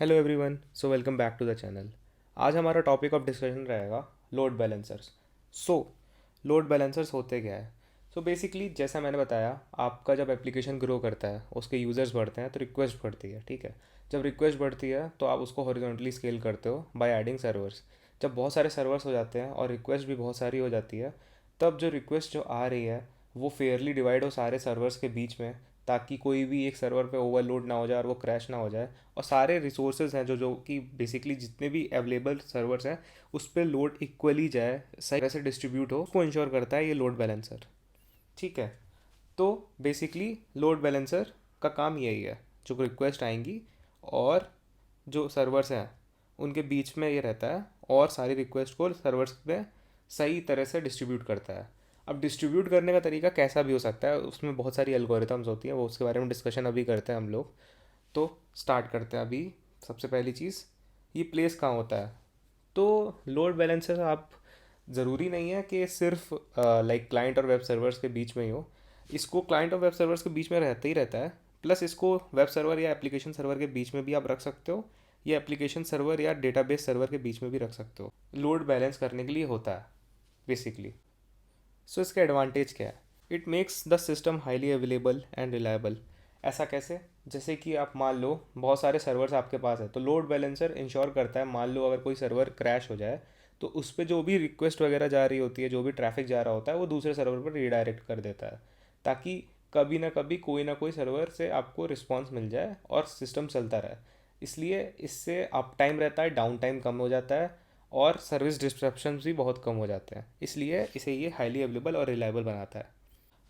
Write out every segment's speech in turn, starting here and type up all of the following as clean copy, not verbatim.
Hello everyone, so welcome back to the channel. आज हमारा topic of discussion रहेगा load balancers. So load balancers होते क्या है? सो बेसिकली जैसा मैंने बताया, आपका जब एप्लीकेशन ग्रो करता है, उसके यूज़र्स बढ़ते हैं तो रिक्वेस्ट बढ़ती है। ठीक है, जब रिक्वेस्ट बढ़ती है तो आप उसको हॉरिजॉन्टली स्केल करते हो बाय ऐडिंग सर्वर्स। जब बहुत सारे सर्वर्स हो जाते हैं और रिक्वेस्ट भी बहुत सारी हो जाती है, तब जो रिक्वेस्ट जो आ रही है वो फेयरली डिवाइड हो सारे सर्वर्स के बीच में, ताकि कोई भी एक सर्वर पे ओवरलोड ना हो जाए और वो क्रैश ना हो जाए। और सारे रिसोर्सेज हैं जो जो कि बेसिकली जितने भी अवेलेबल सर्वर्स हैं उस पर लोड इक्वली जाए, सही तरह से डिस्ट्रीब्यूट हो, उसको इंश्योर करता है ये लोड बैलेंसर। ठीक है, तो बेसिकली लोड बैलेंसर का काम यही है। जो रिक्वेस्ट आएंगी और जो सर्वर्स हैं उनके बीच में ये रहता है और सारी रिक्वेस्ट को सर्वर्स में सही तरह से डिस्ट्रीब्यूट करता है। अब डिस्ट्रीब्यूट करने का तरीका कैसा भी हो सकता है, उसमें बहुत सारी एल्गोरिथम्स होती हैं, वो उसके बारे में डिस्कशन अभी करते हैं हम लोग। तो स्टार्ट करते हैं अभी। सबसे पहली चीज़, ये प्लेस कहाँ होता है? तो लोड बैलेंसर आप ज़रूरी नहीं है कि सिर्फ लाइक क्लाइंट और वेब सर्वर्स के बीच में ही हो। इसको क्लाइंट और वेब सर्वर्स के बीच में रहता ही रहता है, प्लस इसको वेब सर्वर या एप्लीकेशन सर्वर के बीच में भी आप रख सकते हो, या एप्लीकेशन सर्वर या डेटाबेस सर्वर के बीच में भी रख सकते हो। लोड बैलेंस करने के लिए होता है बेसिकली। सो इसका एडवांटेज क्या है? It makes the system highly available and reliable. ऐसा कैसे? जैसे कि आप मान लो बहुत सारे सर्वर्स आपके पास है, तो लोड बैलेंसर इंश्योर करता है, मान लो अगर कोई सर्वर क्रैश हो जाए तो उस पर जो भी रिक्वेस्ट वगैरह जा रही होती है, जो भी ट्रैफिक जा रहा होता है, वो दूसरे सर्वर पर रीडायरेक्ट कर देता है, ताकि कभी ना कोई सर्वर से आपको रिस्पॉन्स मिल जाए और सिस्टम चलता रहे। इसलिए इससे अप टाइम रहता है, डाउन टाइम कम हो जाता है, और सर्विस डिस्ट्रप्शन भी बहुत कम हो जाते हैं। इसलिए इसे ये हाईली अवेलेबल और रिलायबल बनाता है।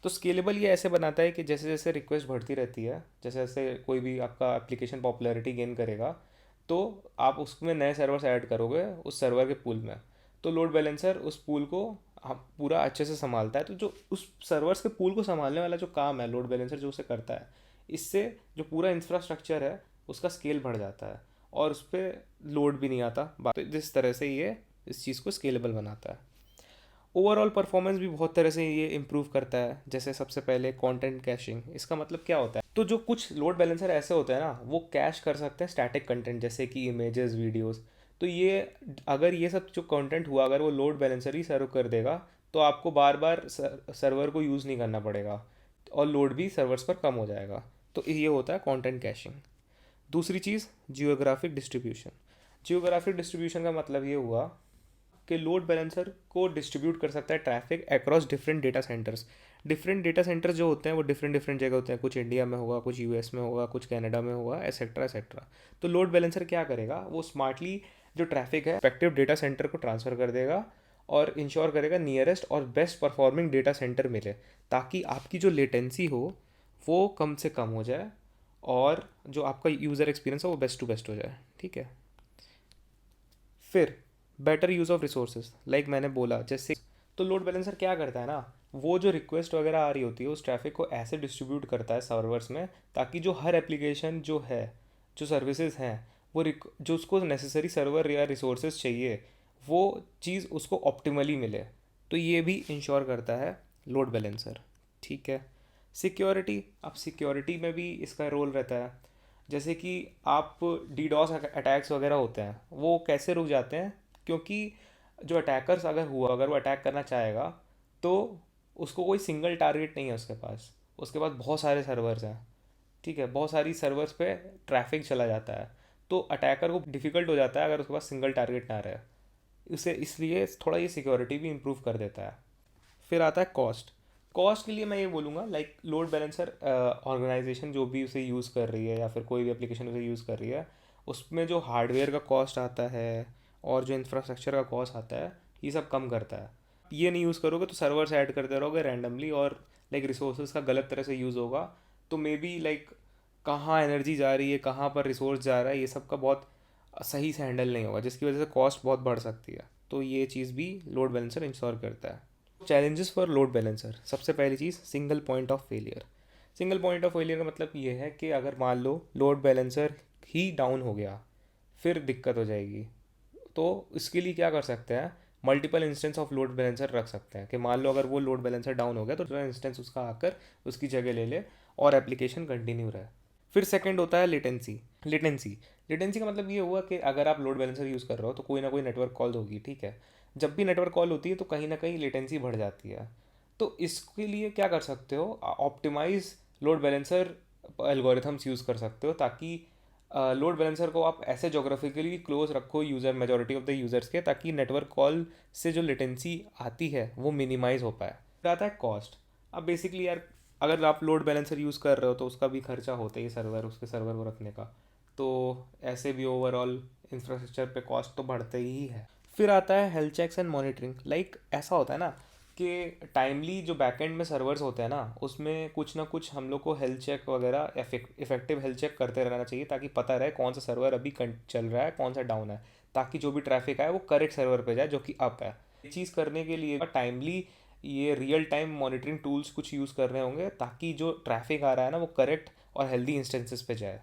तो स्केलेबल ये ऐसे बनाता है कि जैसे जैसे रिक्वेस्ट बढ़ती रहती है, जैसे जैसे कोई भी आपका एप्लीकेशन पॉपुलैरिटी गेन करेगा, तो आप उसमें नए सर्वर्स ऐड करोगे उस सर्वर के पूल में, तो लोड बैलेंसर उस पूल को पूरा अच्छे से संभालता है। तो जो उस सर्वर्स के पूल को संभालने वाला जो काम है, लोड बैलेंसर जो उसे करता है, इससे जो पूरा इंफ्रास्ट्रक्चर है उसका स्केल बढ़ जाता है और उस पर लोड भी नहीं आता। तो जिस तरह से ये इस चीज़ को स्केलेबल बनाता है। ओवरऑल परफॉर्मेंस भी बहुत तरह से ये इम्प्रूव करता है। जैसे सबसे पहले कंटेंट कैशिंग, इसका मतलब क्या होता है? तो जो कुछ लोड बैलेंसर ऐसे होते हैं ना, वो कैश कर सकते हैं स्टैटिक कंटेंट जैसे कि इमेजेस, वीडियोस। तो ये अगर ये सब जो कंटेंट हुआ अगर वो लोड बैलेंसर ही सर्व कर देगा, तो आपको बार बार सर्वर को यूज़ नहीं करना पड़ेगा और लोड भी सर्वर्स पर कम हो जाएगा। तो ये होता है कंटेंट कैशिंग। दूसरी चीज़, जियोग्राफिक डिस्ट्रीब्यूशन। जियोग्राफिक डिस्ट्रीब्यूशन का मतलब ये हुआ कि लोड बैलेंसर को डिस्ट्रीब्यूट कर सकता है traffic across different data centres. Different data centres जो होते हैं वो डिफरेंट डिफरेंट जगह होते हैं, कुछ इंडिया में होगा, कुछ यूएस में होगा, कुछ कनाडा में होगा, एसेट्रा एसेट्रा। तो लोड बैलेंसर क्या करेगा? वो स्मार्टली जो ट्रैफिक है इफेक्टिव डेटा सेंटर को ट्रांसफ़र कर देगा और इंश्योर करेगा नियरेस्ट और बेस्ट परफॉर्मिंग डेटा सेंटर मिले, ताकि आपकी जो लेटेंसी हो वो कम से कम हो जाए और जो आपका यूज़र एक्सपीरियंस है वो बेस्ट टू बेस्ट हो जाए। ठीक है, फिर better use of resources, like मैंने बोला जैसे। तो लोड बैलेंसर क्या करता है ना, वो जो रिक्वेस्ट वगैरह आ रही होती है उस ट्रैफिक को ऐसे डिस्ट्रीब्यूट करता है सर्वर्स में, ताकि जो हर एप्लीकेशन जो है, जो सर्विसेज हैं, वो जो उसको नेसेसरी सर्वर या रिसोर्सेज चाहिए, वो चीज़ उसको ऑप्टिमली मिले। तो ये भी इंश्योर करता है लोड बैलेंसर। ठीक है, सिक्योरिटी। अब सिक्योरिटी में भी इसका रोल रहता है। जैसे कि आप डीडॉस अटैक्स वगैरह होते हैं, वो कैसे रुक जाते हैं? क्योंकि जो अटैकर्स अगर वो अटैक करना चाहेगा, तो उसको कोई सिंगल टारगेट नहीं है उसके पास, उसके पास बहुत सारे सर्वर्स हैं। ठीक है, बहुत सारी सर्वर्स पे ट्रैफिक चला जाता है, तो अटैकर को डिफ़िकल्ट हो जाता है अगर उसके पास सिंगल टारगेट ना रहे। उसे इसलिए थोड़ा ये सिक्योरिटी भी इम्प्रूव कर देता है। फिर आता है कॉस्ट। कॉस्ट के लिए मैं ये बोलूँगा, लाइक लोड बैलेंसर ऑर्गेनाइजेशन जो भी उसे यूज़ कर रही है या फिर कोई भी एप्लीकेशन उसे यूज़ कर रही है, उसमें जो हार्डवेयर का कॉस्ट आता है और जो इंफ्रास्ट्रक्चर का कॉस्ट आता है, ये सब कम करता है। ये नहीं यूज़ करोगे तो सर्वर्स ऐड करते रहोगे रैंडमली, और लाइक रिसोर्सेज का गलत तरह से यूज़ होगा, तो मे बी लाइक कहाँ एनर्जी जा रही है, कहाँ पर रिसोर्स जा रहा है, ये सब का बहुत सही से हैंडल नहीं होगा, जिसकी वजह से कॉस्ट बहुत बढ़ सकती है। तो ये चीज़ भी लोड बैलेंसर इंश्योर करता है। चैलेंजेस फॉर लोड बैलेंसर, सबसे पहली चीज़ single point of failure. Single point of failure का मतलब ये है कि अगर मान लो लोड बैलेंसर ही डाउन हो गया, फिर दिक्कत हो जाएगी। तो इसके लिए क्या कर सकते हैं, multiple instance of load balancer रख सकते हैं, कि मान लो अगर वो लोड बैलेंसर डाउन हो गया तो दूसरा इंस्टेंस उसका आकर उसकी जगह ले ले और एप्लीकेशन कंटिन्यू रहे। फिर सेकंड होता है लेटेंसी। लेटेंसी लेटेंसी का मतलब ये हुआ कि अगर आप लोड बैलेंसर यूज़ कर रहे हो तो कोई ना कोई नेटवर्क कॉल होगी, ठीक है। जब भी नेटवर्क कॉल होती है तो कहीं ना कहीं लेटेंसी बढ़ जाती है। तो इसके लिए क्या कर सकते हो, optimise load balancer algorithms use कर सकते हो, ताकि लोड बैलेंसर को आप ऐसे जोग्राफिकली क्लोज रखो user, majority of the users के, ताकि नेटवर्क कॉल से जो लेटेंसी आती है वो मिनिमाइज हो पाए। फिर आता है कॉस्ट। अब बेसिकली यार, अगर आप लोड बैलेंसर यूज़ कर रहे हो तो उसका भी खर्चा होता ही सर्वर, उसके सर्वर को रखने का, तो ऐसे भी ओवरऑल इंफ्रास्ट्रक्चर पे कॉस्ट तो बढ़ते ही है। फिर आता है health checks and monitoring. Like ऐसा होता है ना कि टाइमली जो बैकएंड में सर्वर्स होते हैं ना, उसमें कुछ ना कुछ हम लोग को हेल्थ चेक वगैरह, इफेक्टिव हेल्थ चेक करते रहना चाहिए, ताकि पता रहे कौन सा सर्वर अभी चल रहा है, कौन सा डाउन है, ताकि जो भी ट्रैफिक आए वो करेक्ट सर्वर पे जाए जो कि अप है। ये चीज़ करने के लिए टाइमली ये रियल टाइम मॉनिटरिंग टूल्स कुछ यूज़ कर रहे होंगे, ताकि जो ट्रैफिक आ रहा है ना वो करेक्ट और हेल्दी इंस्टेंसेस पे जाए।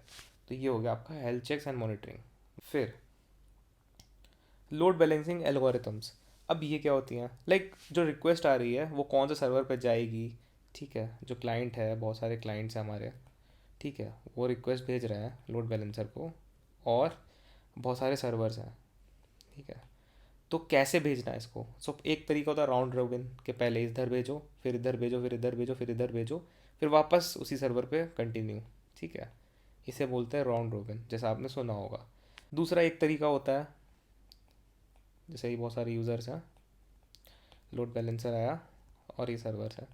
तो ये हो गया आपका हेल्थ चेक्स एंड मॉनिटरिंग। फिर लोड बैलेंसिंग एल्गोरिथम्स। अब ये क्या होती हैं, लाइक जो रिक्वेस्ट आ रही है वो कौन से सर्वर पर जाएगी, ठीक है। जो क्लाइंट है, बहुत सारे क्लाइंट्स हैं हमारे, ठीक है, वो रिक्वेस्ट भेज रहे हैं लोड बैलेंसर को, और बहुत सारे सर्वर्स हैं, ठीक है। तो कैसे भेजना है इसको, सो एक तरीका होता है राउंड रॉबिन, के पहले इधर भेजो, फिर इधर भेजो, फिर इधर भेजो, फिर इधर भेजो, फिर वापस उसी सर्वर पे कंटिन्यू, ठीक है। इसे बोलते हैं राउंड रॉबिन, जैसा आपने सुना होगा। दूसरा एक तरीका होता है, जैसे ही बहुत सारे यूज़र्स हैं, लोड बैलेंसर आया और ये सर्वर्स है।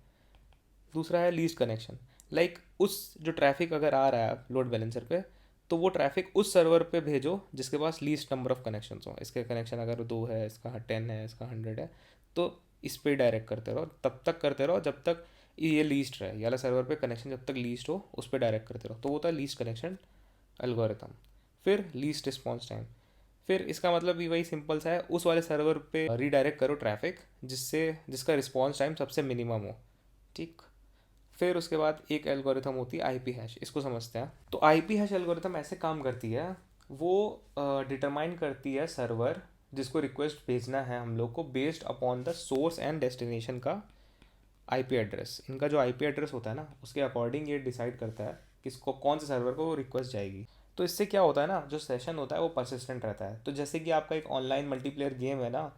दूसरा है लीस्ट कनेक्शन। लाइक उस जो ट्रैफिक अगर आ रहा है लोड बैलेंसर पे, तो वो ट्रैफिक उस सर्वर पे भेजो जिसके पास लीस्ट नंबर ऑफ कनेक्शंस हो। इसके कनेक्शन अगर 2 है, इसका 10 है, इसका 100 है, तो इस पे डायरेक्ट करते रहो, तब तक करते रहो जब तक ये लीस्ट रहे, या सर्वर पे कनेक्शन जब तक लीस्ट हो उस पर डायरेक्ट करते रहो। तो वो होता है लीस्ट कनेक्शन एल्गोरिथम। फिर लीस्ट रिस्पॉन्स टाइम। फिर इसका मतलब भी वही सिंपल सा है, उस वाले सर्वर पे रीडायरेक्ट करो ट्रैफिक जिसका रिस्पॉन्स टाइम सबसे मिनिमम हो, ठीक। फिर उसके बाद एक एल्गोरिथम होती है आईपी हैश, इसको समझते हैं। तो आईपी हैश एल्गोरिथम ऐसे काम करती है, वो डिटरमाइन करती है सर्वर जिसको रिक्वेस्ट भेजना है हम लोग को, based upon the source and destination का आईपी एड्रेस। इनका जो आईपी एड्रेस होता है ना, उसके अकॉर्डिंग ये डिसाइड करता है किसको, कौन से सर्वर को रिक्वेस्ट जाएगी। तो इससे क्या होता है ना, जो सेशन होता है वो परसिस्टेंट रहता है। तो जैसे कि आपका एक ऑनलाइन मल्टीप्लेयर गेम है ना,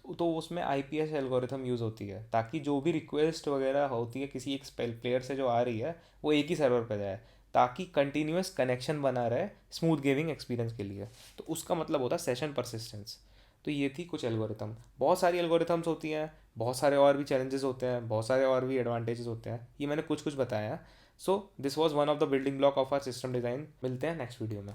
तो उसमें आईपीएस एल्गोरिथम यूज़ होती है, ताकि जो भी रिक्वेस्ट वगैरह होती है किसी एक प्लेयर से जो आ रही है, वो एक ही सर्वर पर जाए, ताकि कंटिन्यूस कनेक्शन बना रहे स्मूथ गेमिंग एक्सपीरियंस के लिए। तो उसका मतलब होता है सेशन परसिस्टेंस। तो ये थी कुछ एल्गोरिथम। बहुत सारी एल्गोरिथम्स होती हैं, बहुत सारे और भी चैलेंजेस होते हैं, बहुत सारे और भी एडवांटेजेस होते हैं, ये मैंने कुछ कुछ बताया। So this was one of the building block of our system design. मिलते हैं नेक्स्ट वीडियो में।